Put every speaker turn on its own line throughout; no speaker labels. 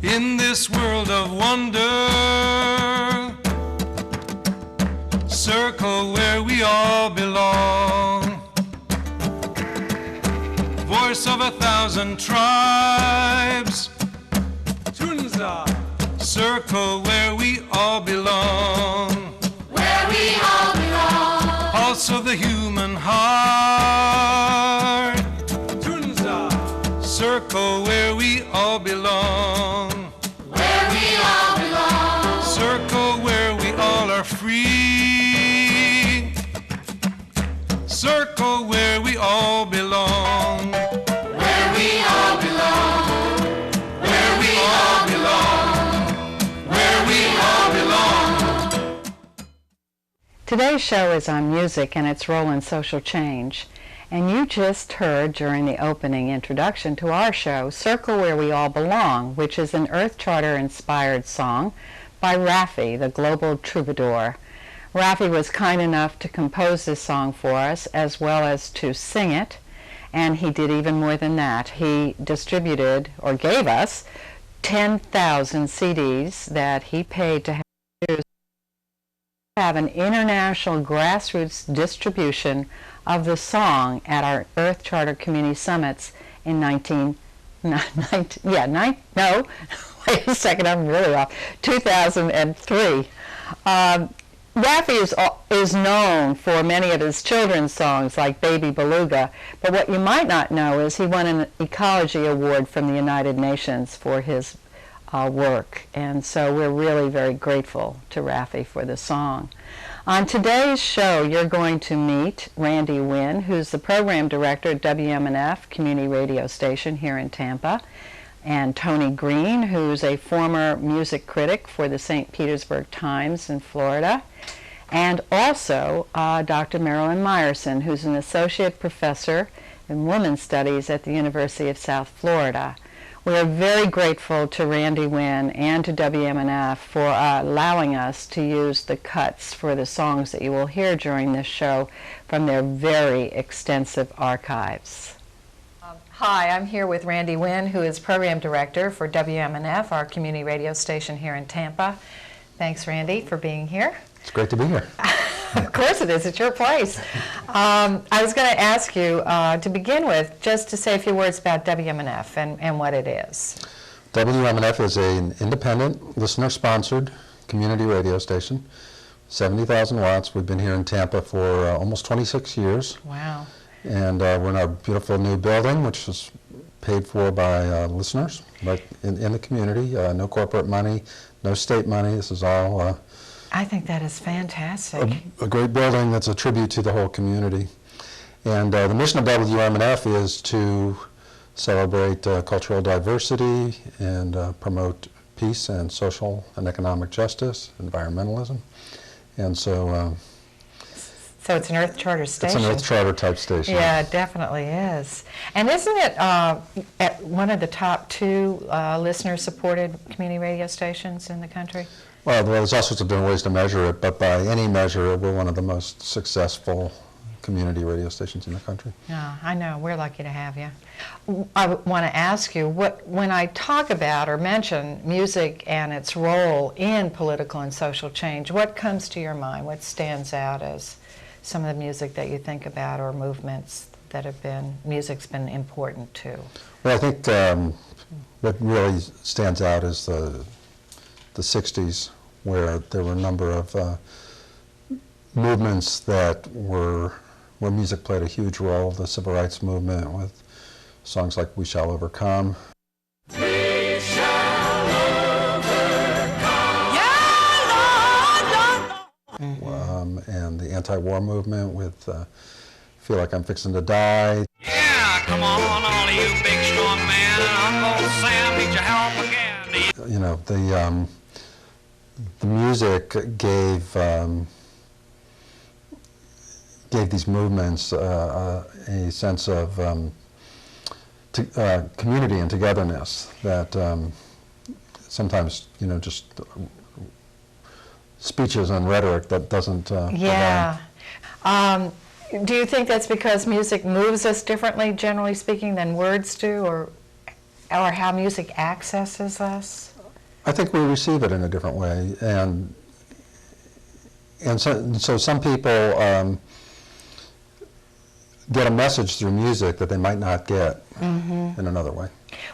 in this world of wonder. Circle where we all belong. Voice of 1,000 tribes. Tunza. Circle where we all belong.
Where we all belong.
Pulse of the human heart. Tunza. Circle where we all belong.
Where we all belong.
Circle where we all are free. Circle where we all belong.
Where we all belong. Where we all belong. Where we all belong.
Today's show is on music and its role in social change. And you just heard during the opening introduction to our show, Circle Where We All Belong, which is an Earth Charter-inspired song by Raffi, the global troubadour. Raffi was kind enough to compose this song for us, as well as to sing it, and he did even more than that. He distributed, or gave us, 10,000 CDs that he paid to have an international grassroots distribution of the song at our Earth Charter Community Summits in wait a second, I'm really off, 2003. Raffi is known for many of his children's songs like Baby Beluga, but what you might not know is he won an Ecology Award from the United Nations for his work, and so we're really very grateful to Raffi for the song. On today's show, you're going to meet Randy Wynn, who's the program director at WMNF Community Radio Station here in Tampa, and Tony Green, who's a former music critic for the St. Petersburg Times in Florida, and also Dr. Marilyn Meyerson, who's an associate professor in women's studies at the University of South Florida. We are very grateful to Randy Wynn and to WMNF for allowing us to use the cuts for the songs that you will hear during this show from their very extensive archives. Hi, I'm here with Randy Wynn, who is Program Director for WMNF, our community radio station here in Tampa. Thanks, Randy, for being here.
It's great to be here.
Of course it is. It's your place. I was going to ask you, to begin with, just to say a few words about WMNF and what it is.
WMNF is an independent, listener-sponsored community radio station, 70,000 watts. We've been here in Tampa for almost 26 years.
Wow.
And we're in our beautiful new building, which is paid for by listeners but in the community. No corporate money, no state money. This is all
I think that is fantastic.
a great building that's a tribute to the whole community. And the mission of WMNF is to celebrate cultural diversity and promote peace and social and economic justice, environmentalism. And so
it's an Earth Charter station.
It's an Earth Charter type station.
Yeah, it definitely is. And isn't it at one of the top 2 listener-supported community radio stations in the country?
Well, there's all sorts of different ways to measure it, but by any measure, we're one of the most successful community radio stations in the country.
Yeah, I know. We're lucky to have you. I want to ask you, when I talk about or mention music and its role in political and social change, what comes to your mind? What stands out as some of the music that you think about, or movements that have been, music's been important to?
Well, I think what really stands out is the 60s, where there were a number of movements where music played a huge role. The civil rights movement with songs like We Shall Overcome.
We shall overcome.
And the anti-war movement with Feel Like I'm Fixing to Die.
Yeah, come on, all of you big strong men. Uncle Sam needs your help again.
You know, the music gave these movements a sense of community and togetherness that sometimes, just speeches and rhetoric that doesn't
Yeah. Do you think that's because music moves us differently, generally speaking, than words do, or how music accesses us?
I think we receive it in a different way, and so some people get a message through music that they might not get in another way.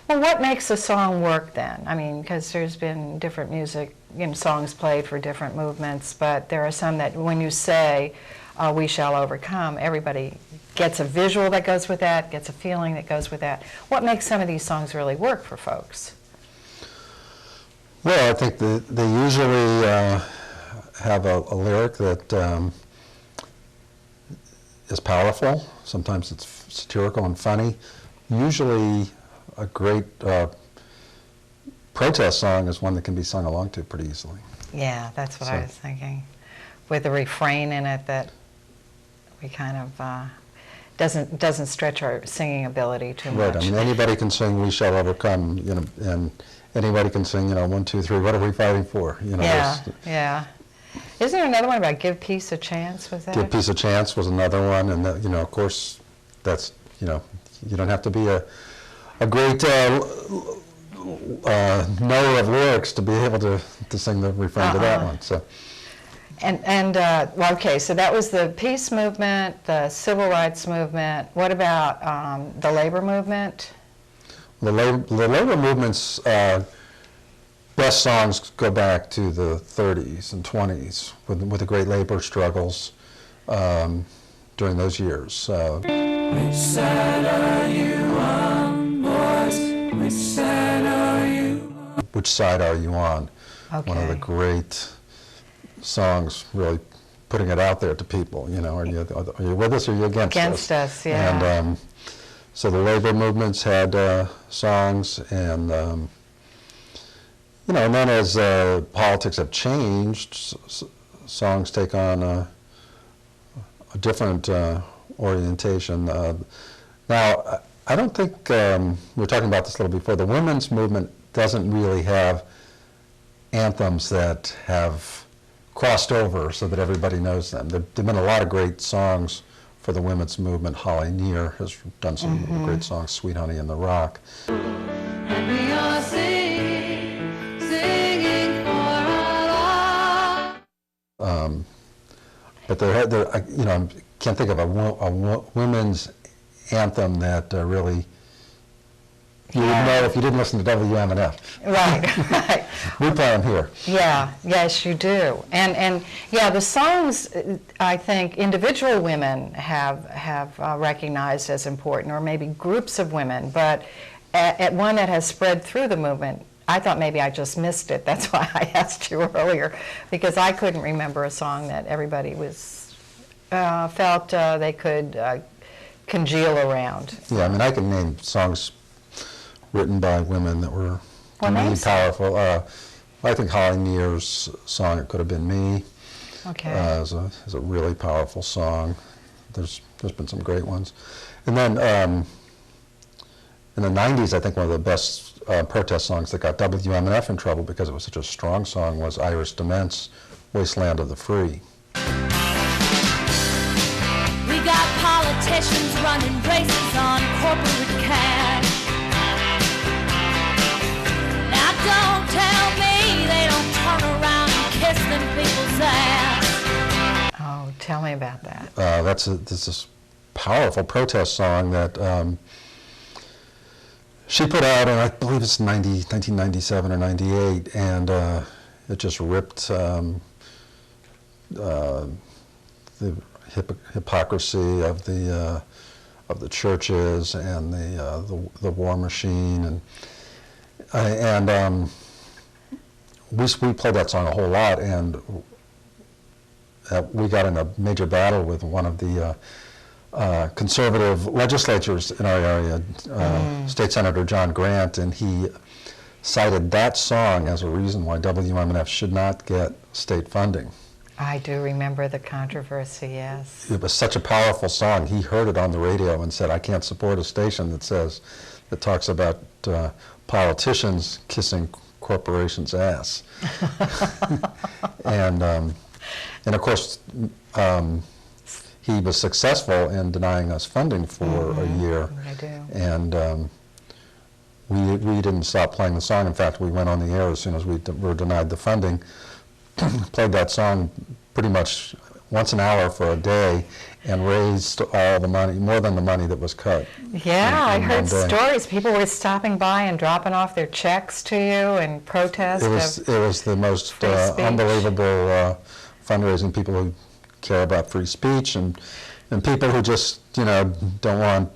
Well, what makes a song work then? I mean, because there's been different music, songs played for different movements, but there are some that when you say, "We shall overcome," everybody gets a visual that goes with that, gets a feeling that goes with that. What makes some of these songs really work for folks?
Well, I think they usually have a lyric that is powerful. Sometimes it's satirical and funny. Usually a great protest song is one that can be sung along to pretty easily.
Yeah, that's what I was thinking. With a refrain in it that we kind of doesn't stretch our singing ability too much.
Right. I mean, anybody can sing "We Shall Overcome," and anybody can sing, 1, 2, 3. What are we fighting for?
Yeah. Yeah. Isn't there another one about "Give Peace a Chance"? Was that?
"Give Peace a Chance" was another one, and of course, that's you don't have to be a great knower of lyrics to be able to sing the refrain to that one. So.
Well, okay, so that was the peace movement, the civil rights movement. What about the labor movement?
The labor movement's best songs go back to the 30s and 20s with the great labor struggles during those years.
Which side are you on, boys? Which side are you on?
Which Side Are You On?
Okay.
One of the great songs, really putting it out there to people. Are you with us or are you against us?
Against us, yeah.
And so the labor movements had songs, and and then as politics have changed, songs take on a different orientation. Now, I don't think, we were talking about this a little before, the women's movement doesn't really have anthems that have crossed over so that everybody knows them. There have been a lot of great songs for the women's movement. Holly Near has done some great songs, Sweet Honey in the Rock.
And we are singing for our love.
But I can't think of a women's anthem that really you would know if you didn't listen to WMNF.
Right, right.
We play them here.
Yeah, yes, you do. And yeah, the songs, I think, individual women have recognized as important, or maybe groups of women, but at one that has spread through the movement, I thought maybe I just missed it. That's why I asked you earlier, because I couldn't remember a song that everybody was felt they could congeal around.
Yeah, I mean, I can name songs written by women that were really powerful. I think Holly Near's song "It Could Have Been Me" is a really powerful song. There's been some great ones, and then in the '90s, I think one of the best protest songs that got WMNF in trouble because it was such a strong song was Iris DeMent's "Wasteland of the Free."
We got politicians running races on corporate cash. Now don't tell me they don't turn around and kiss them people's ass.
Oh, tell me about that.
That's this powerful protest song that she put out, and I believe it's 1997 or 98, and it just ripped the hypocrisy of the churches and the war machine, and we played that song a whole lot, and we got in a major battle with one of the conservative legislatures in our area, State Senator John Grant, and he cited that song as a reason why WMNF should not get state funding.
I do remember the controversy, yes.
It was such a powerful song. He heard it on the radio and said, "I can't support a station that talks about politicians kissing corporations' ass." And of course, he was successful in denying us funding for a year.
I do.
And we didn't stop playing the song. In fact, we went on the air as soon as we were denied the funding. Played that song pretty much once an hour for a day, and raised all the money, more than the money that was cut.
Yeah, I heard
one day.
stories. People were stopping by and dropping off their checks to you in protest.
It was the most
free speech.
unbelievable fundraising. People who care about free speech, and people who just don't want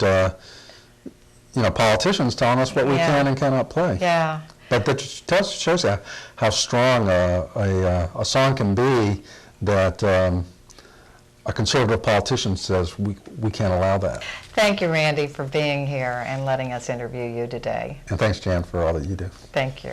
politicians telling us what we
Yeah.
can and cannot play.
Yeah.
But that shows you how strong a song can be, that a conservative politician says we can't allow that.
Thank you, Randy, for being here and letting us interview you today.
And thanks, Jan, for all that you do.
Thank you.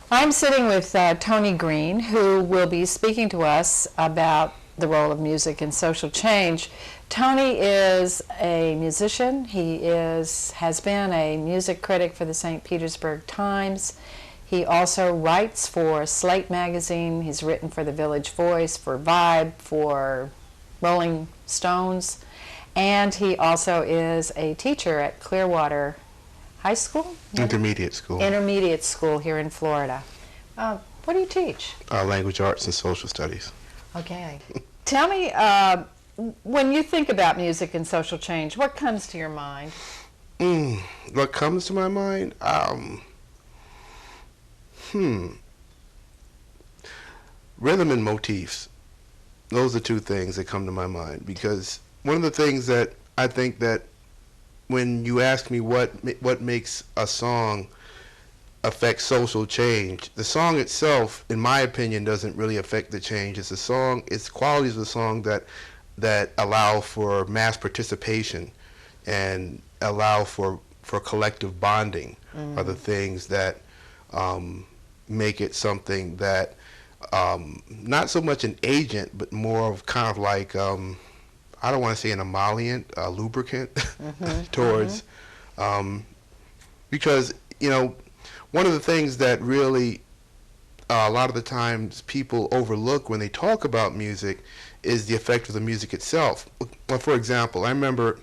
I'm sitting with Tony Green, who will be speaking to us about the role of music in social change. Tony is a musician. He has been a music critic for the St. Petersburg Times. He also writes for Slate magazine. He's written for the Village Voice, for Vibe, for Rolling Stones, and he also is a teacher at Clearwater High School?
Intermediate school.
Intermediate school here in Florida. What do you teach?
Language arts and social studies.
Okay. Tell me, when you think about music and social change, what comes to your mind?
What comes to my mind? Rhythm and motifs. Those are two things that come to my mind, because one of the things that I think that when you ask me what makes a song affect social change, the song itself, in my opinion, doesn't really affect the change. It's qualities of the song that allow for mass participation and allow for collective bonding are the things that make it something that not so much an agent, but more of kind of like I don't want to say an emollient, a lubricant towards because one of the things that really a lot of the times people overlook when they talk about music is the effect of the music itself. Well, for example, I remember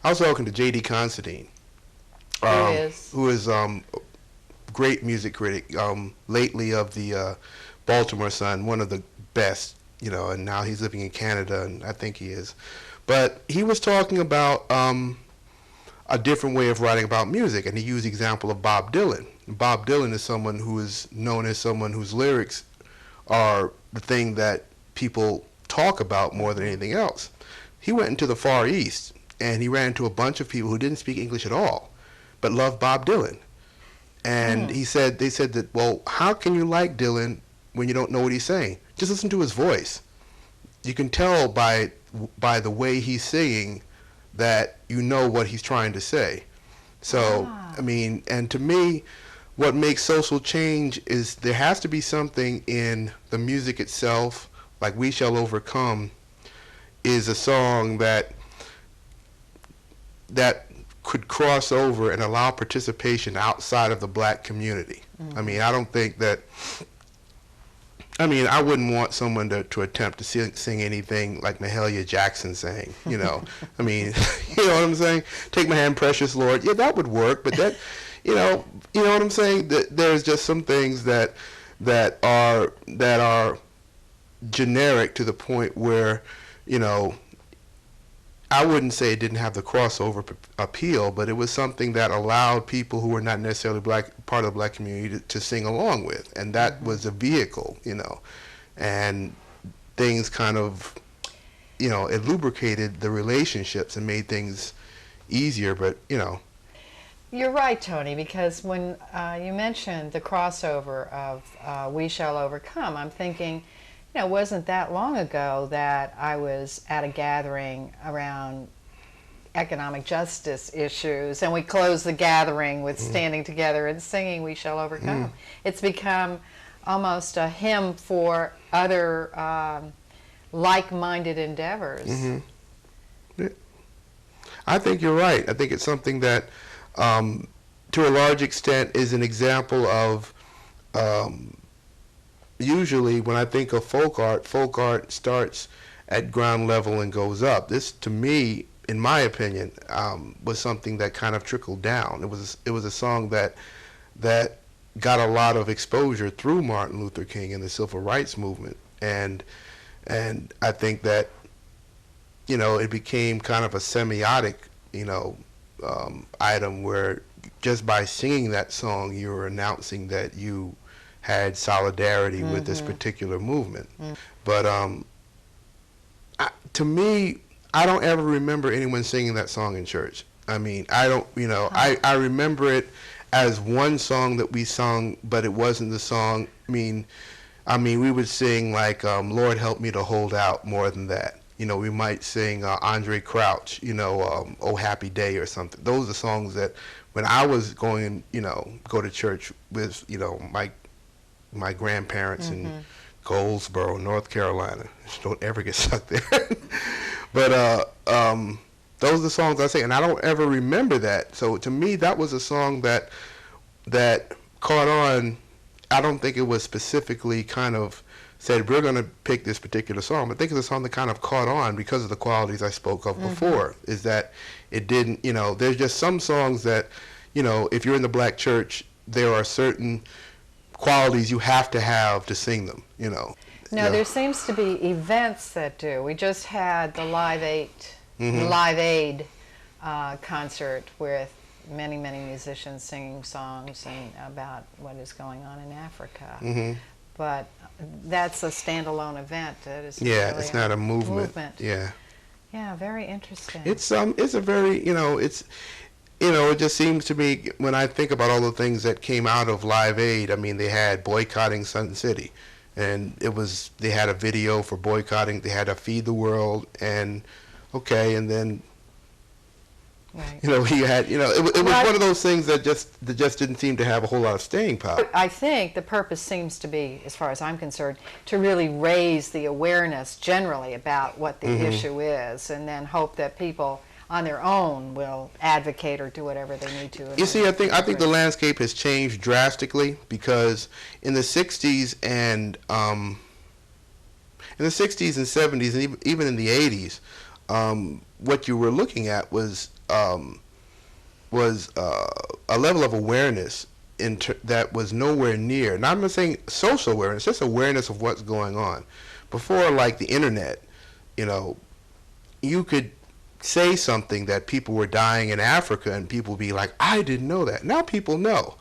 I was talking to J.D. Considine, who is great music critic, lately of the Baltimore Sun, one of the best, and now he's living in Canada, and I think he is. But he was talking about a different way of writing about music, and he used the example of Bob Dylan. Bob Dylan is someone who is known as someone whose lyrics are the thing that people talk about more than anything else. He went into the Far East, and he ran into a bunch of people who didn't speak English at all, but loved Bob Dylan. And they said that, well, how can you like Dylan when you don't know what he's saying? Just listen to his voice. You can tell by the way he's singing that you know what he's trying to say. So, I mean, and to me, what makes social change is there has to be something in the music itself, like We Shall Overcome is a song that could cross over and allow participation outside of the black community. I mean, I don't think that, I wouldn't want someone to attempt to sing anything like Mahalia Jackson sang, I mean, you know what I'm saying? Take my hand, precious Lord. Yeah, that would work, but that, you know what I'm saying? There's just some things that are generic to the point where, I wouldn't say it didn't have the crossover appeal, but it was something that allowed people who were not necessarily part of the black community to sing along with, and that was a vehicle, and things kind of, it lubricated the relationships and made things easier, but,
You're right, Tony, because when you mentioned the crossover of We Shall Overcome, I'm thinking, it wasn't that long ago that I was at a gathering around economic justice issues, and we closed the gathering with standing together and singing We Shall Overcome. It's become almost a hymn for other like-minded endeavors.
Yeah. I think you're right. I think it's something that, to a large extent, is an example of usually when I think of folk art starts at ground level and goes up. This, to me, in my opinion, was something that kind of trickled down. It was a song that got a lot of exposure through Martin Luther King and the civil rights movement, and I think that, you know, it became kind of a semiotic, you know, item where just by singing that song you were announcing that you had solidarity with this particular movement. But to me, I don't ever remember anyone singing that song in church. I mean, I don't, you know, I remember it as one song that we sung, but it wasn't the song. I mean, we would sing like Lord Help Me to Hold Out more than that. You know, we might sing Andre Crouch, you know, Oh Happy Day or something. Those are songs that when I was going, you know, go to church with, you know, my grandparents in Goldsboro, North Carolina. Just don't ever get stuck there. But those are the songs I sing, and I don't ever remember that. So to me, that was a song that caught on. I don't think it was specifically kind of said, we're going to pick this particular song. But I think it's a song that kind of caught on because of the qualities I spoke of before, is that it didn't, you know, there's just some songs that, you know, if you're in the black church, there are certain qualities you have to sing them, you know.
No, there seems to be events that do. We just had the Live Aid concert with many musicians singing songs and about what is going on in Africa. But that's a standalone event. It is really
it's not a movement. Yeah.
Yeah, very interesting.
It's a very, you know, it's, you know, it just seems to me when I think about all the things that came out of Live Aid. I mean, they had boycotting Sun City, and they had a video for boycotting. They had a Feed the World, and and then. Right. You know, he had, you know, it was one of those things that just didn't seem to have a whole lot of staying power.
I think the purpose seems to be, as far as I'm concerned, to really raise the awareness generally about what the issue is, and then hope that people on their own will advocate or do whatever they need to.
You see, I think the landscape has changed drastically, because in the 60s and 70s and even in the 80s, what you were looking at was a level of awareness that was nowhere near. Now, I'm not saying social awareness, just awareness of what's going on. Before, like the internet, you know, you could say something that people were dying in Africa and people would be like, I didn't know that. Now people know.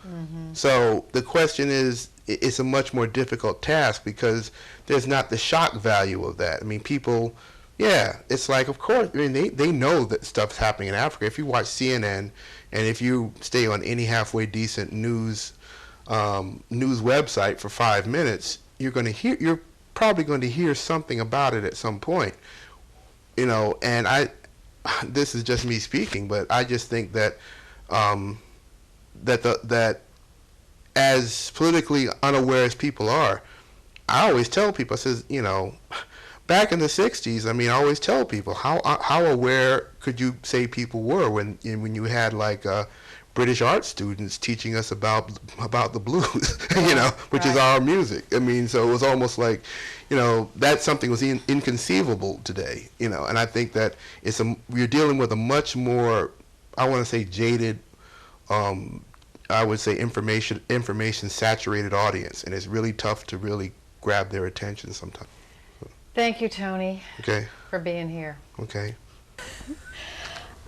So the question is, it's a much more difficult task because there's not the shock value of that. I mean, people... Yeah, it's like, of course, I mean, they know that stuff's happening in Africa. If you watch CNN and if you stay on any halfway decent news website for 5 minutes, you're probably going to hear something about it at some point. You know, and this is just me speaking, but I just think that that as politically unaware as people are, I always tell people, I says, you know, back in the 60s, I mean, I always tell people, how aware could you say people were when you had like British art students teaching us about the blues, you know, which is our music. I mean, so it was almost like, you know, that something was inconceivable today, you know. And I think that we're dealing with a much more, I want to say, jaded, I would say information saturated audience, and it's really tough to really grab their attention sometimes.
Thank you, Tony, for being here.
Okay.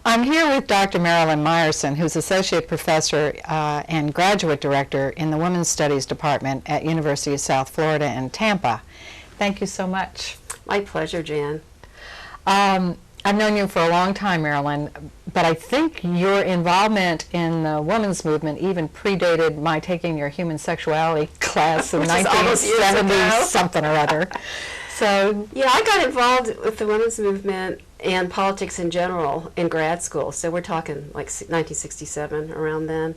I'm here with Dr. Marilyn Meyerson, who's Associate Professor and Graduate Director in the Women's Studies Department at University of South Florida in Tampa. Thank you so much.
My pleasure, Jan.
I've known you for a long time, Marilyn, but I think your involvement in the women's movement even predated my taking your human sexuality class in 1970 something or other. So
yeah, I got involved with the women's movement and politics in general in grad school. So we're talking like 1967, around then.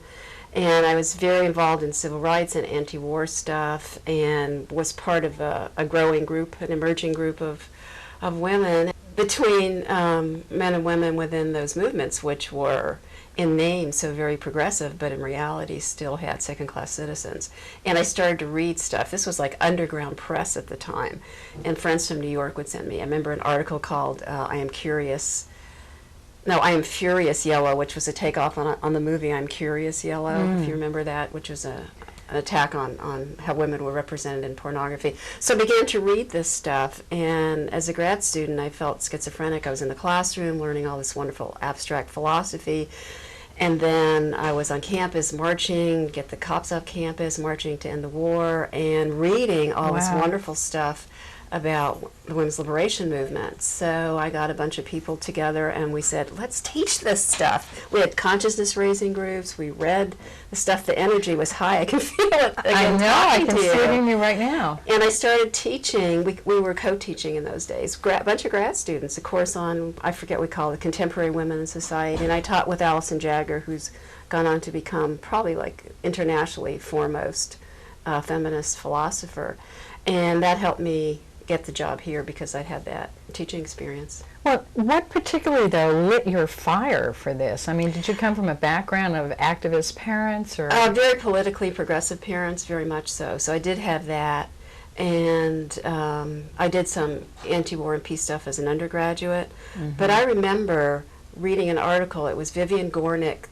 And I was very involved in civil rights and anti-war stuff, and was part of a growing group, an emerging group of women between men and women within those movements, which were in name so very progressive, but in reality still had second-class citizens. And I started to read stuff. This was like underground press at the time, and friends from New York would send me. I remember an article called I Am Curious, No, I Am Furious Yellow, which was a takeoff on the movie I'm Curious Yellow, if you remember that, which was an attack on how women were represented in pornography. So I began to read this stuff, and as a grad student, I felt schizophrenic. I was in the classroom learning all this wonderful abstract philosophy, and then I was on campus marching, get the cops off campus, marching to end the war, and reading all this wonderful stuff about the women's liberation movement. So I got a bunch of people together and we said, let's teach this stuff. We had consciousness raising groups. We read the stuff. The energy was high. I can feel it again.
I know, I
talking
can
to
see it
you.
in you right now.
And I started teaching. We were co-teaching in those days. A bunch of grad students, a course on, I forget what we call it, Contemporary Women in Society. And I taught with Allison Jagger, who's gone on to become probably like internationally foremost feminist philosopher. And that helped me get the job here because I'd had that teaching experience.
Well, what particularly, though, lit your fire for this? I mean, did you come from a background of activist parents? Or
Very politically progressive parents, very much so. So I did have that. And I did some anti-war and peace stuff as an undergraduate. But I remember reading an article. It was Vivian Gornick.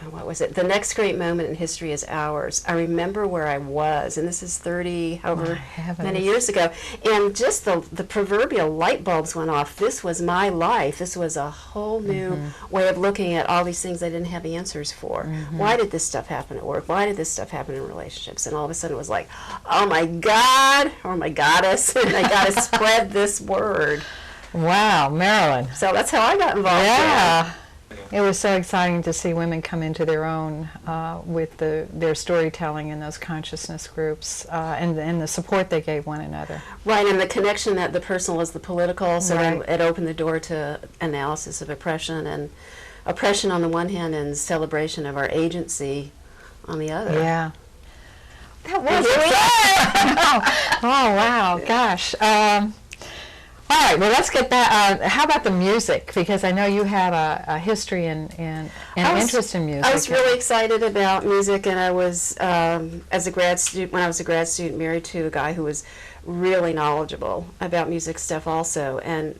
What was it? The next great moment in history is ours. I remember where I was, and this is 30, however many years ago, and just the proverbial light bulbs went off. This was my life. This was a whole new way of looking at all these things I didn't have answers for. Why did this stuff happen at work? Why did this stuff happen in relationships? And all of a sudden it was like, oh my God, or my goddess, and I got to spread this word.
Wow, Marilyn.
So that's how I got involved.
Yeah. It was so exciting to see women come into their own with their storytelling in those consciousness groups and the support they gave one another.
Right, and the connection that the personal is the political, so
Right.
it opened the door to analysis of oppression, and oppression on the one hand and celebration of our agency on the other.
Yeah. That was oh, wow, gosh. All right, well, let's get back. How about the music? Because I know you have a history and interest in music.
I was really excited about music, and I was, as a grad student, when I was a grad student, married to a guy who was really knowledgeable about music stuff also. And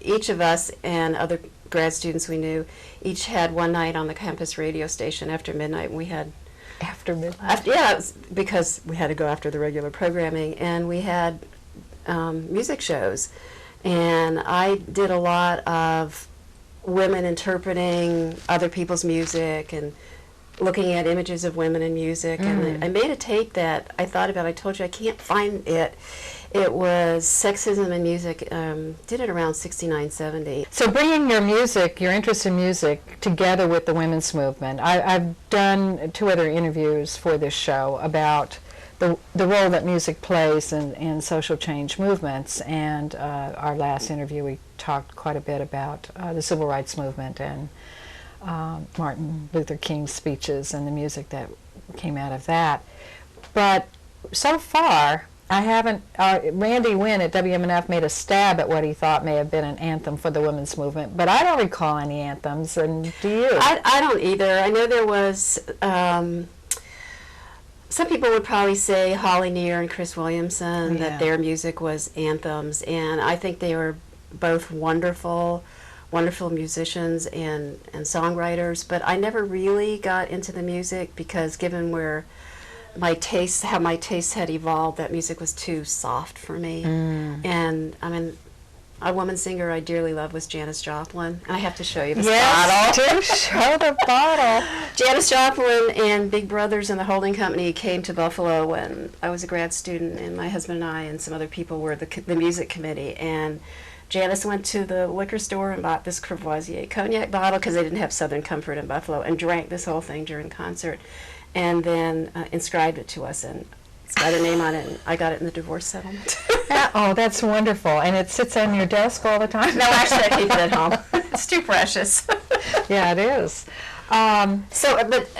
each of us and other grad students we knew, each had one night on the campus radio station after midnight. And we had
After midnight.
yeah, it was because we had to go after the regular programming, and we had music shows. And I did a lot of women interpreting other people's music and looking at images of women in music. And I made a tape that I thought about. I told you I can't find it. It was Sexism in Music. Did it around 69, 70.
So bringing your music, your interest in music, together with the women's movement. I've done 2 other interviews for this show about the role that music plays in social change movements, and our last interview we talked quite a bit about the civil rights movement and Martin Luther King's speeches and the music that came out of that. But so far, I haven't, Randy Wynn at WMNF made a stab at what he thought may have been an anthem for the women's movement, but I don't recall any anthems, and do you?
I don't either. I know there was, some people would probably say Holly Near and Chris Williamson,
Yeah.
that their music was anthems, and I think they were both wonderful musicians and songwriters, but I never really got into the music because given where how my tastes had evolved, that music was too soft for me. And I mean, a woman singer I dearly love was Janis Joplin. And I have to show you this bottle.
Do show the bottle.
Janis Joplin and Big Brothers and the Holding Company came to Buffalo when I was a grad student, and my husband and I and some other people were the music committee. And Janis went to the liquor store and bought this Courvoisier cognac bottle because they didn't have Southern Comfort in Buffalo, and drank this whole thing during the concert, and then inscribed it to us, and it's got a name on it, and I got it in the divorce settlement.
Oh, that's wonderful. And it sits on your desk all the time?
No, actually, I keep it at home. It's too precious.
Yeah, it is.
But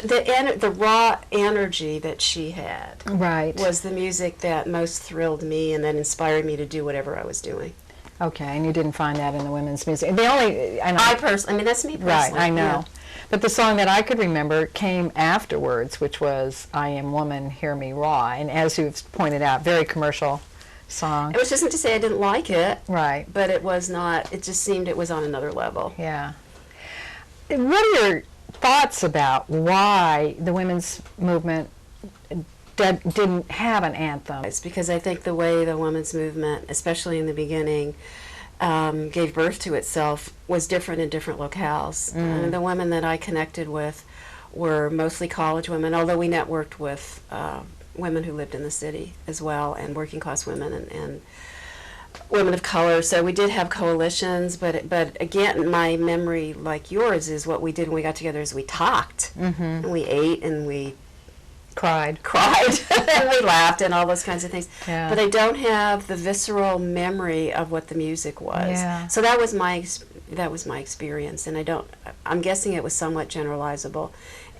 the raw energy that she had
Right.
was the music that most thrilled me and that inspired me to do whatever I was doing.
Okay, and you didn't find that in the women's music. The only, and
I mean, that's me personally.
right, I know.
Yeah.
But the song that I could remember came afterwards, which was "I Am Woman, Hear Me Raw," and as you've pointed out, very commercial song.
Which isn't to say I didn't like it,
Right.
but it was not. It just seemed it was on another level.
Yeah. What are your thoughts about why the women's movement didn't have an anthem?
It's because I think the way the women's movement, especially in the beginning, gave birth to itself was different in different locales. And the women that I connected with were mostly college women, although we networked with women who lived in the city as well, and working class women and women of color. So we did have coalitions, but again, my memory, like yours, is what we did when we got together is we talked, and we ate, and we
Cried.
and we laughed, and all those kinds of things.
Yeah.
But I don't have the visceral memory of what the music was.
Yeah.
So that was my experience, and I'm guessing it was somewhat generalizable.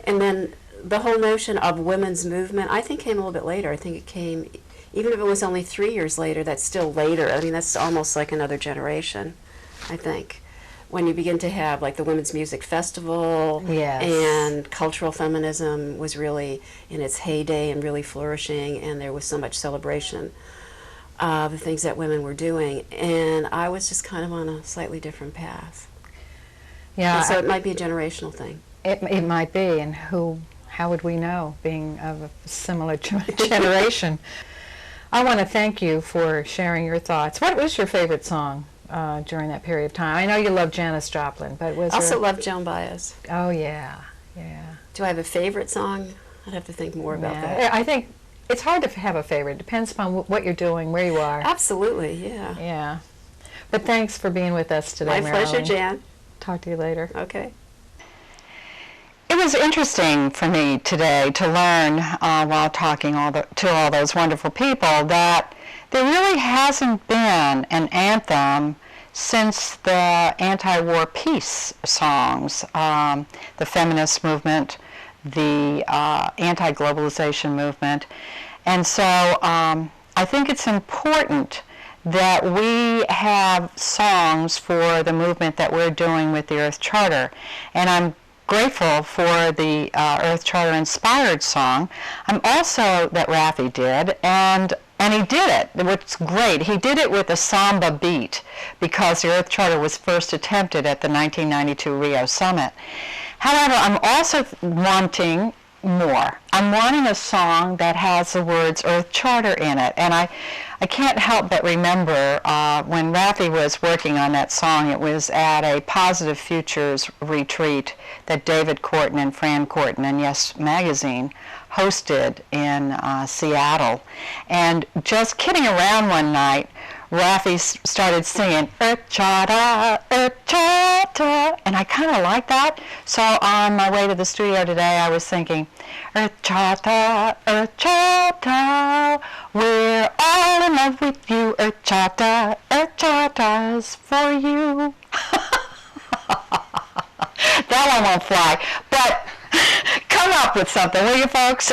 And then the whole notion of women's movement, I think, came a little bit later. I think it came, even if it was only 3 years later, that's still later. I mean, that's almost like another generation, I think. When you begin to have like the Women's Music Festival,
Yes.
and cultural feminism was really in its heyday and really flourishing, and there was so much celebration of the things that women were doing, and I was just kind of on a slightly different path.
Yeah.
And so it might be a generational thing.
It might be, and how would we know, being of a similar generation? I want to thank you for sharing your thoughts. What was your favorite song during that period of time? I know you love Janis Joplin, but was
I also
there...
love Joan Baez.
Oh, yeah, yeah.
Do I have a favorite song? I'd have to think more about
Yeah.
that.
I think it's hard to have a favorite. It depends upon what you're doing, where you are.
Absolutely, yeah.
Yeah. But thanks for being with us today,
My
Marilyn.
pleasure, Jan.
Talk to you later.
Okay.
It was interesting for me today to learn, while talking to all those wonderful people, that there really hasn't been an anthem since the anti-war peace songs, the feminist movement, the anti-globalization movement. And so I think it's important that we have songs for the movement that we're doing with the Earth Charter. And I'm grateful for the Earth Charter inspired song. I'm also that Raffi did, and he did it. What's great, he did it with a samba beat because the Earth Charter was first attempted at the 1992 Rio Summit. However, I'm also wanting more. I'm wanting a song that has the words Earth Charter in it, and I can't help but remember when Raffi was working on that song, it was at a Positive Futures retreat that David Corton and Fran Corton and Yes Magazine hosted in Seattle. And just kidding around one night, Raffi started singing Earth Charter, and I kind of like that. So on my way to the studio today, I was thinking, Earth Charter, we're all in love with you. Earth Charter's for you. That one won't fly, but come up with something, will you, folks?